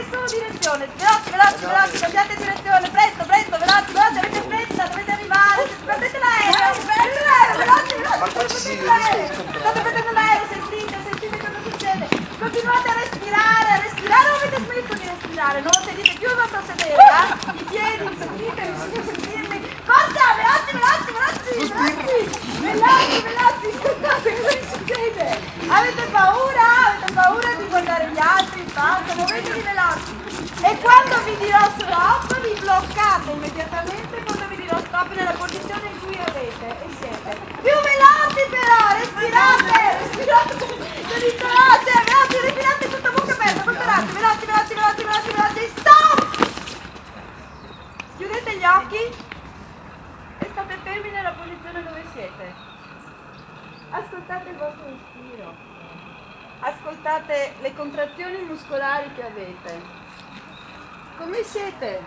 nessuna direzione. Veloci, veloci, veloci, cambiate direzione, presto, presto, veloci, veloci, avete fretta, dovete arrivare, prendete l'aereo, veloci, veloci, prendete l'aereo. State prendendo l'aereo, sentite cosa succede. Continuate a respirare o avete smesso di respirare? Non lo sentite più il vostro sedere, I piedi, sentite, riuscite a sentirli? Forza, veloci, veloci, veloci, veloci, veloci, ascoltate cosa vi succede? Avete paura di guardare gli altri in faccia, muovetevi veloci. E quando vi dirò stop, vi bloccate immediatamente quando vi dirò stop nella posizione in cui avete e siete. Più veloci però, respirate, veloci, respirate tutta bocca aperta, veloci, stop! Chiudete gli occhi e state fermi nella posizione dove siete. Ascoltate il vostro respiro, ascoltate le contrazioni muscolari che avete. Come siete?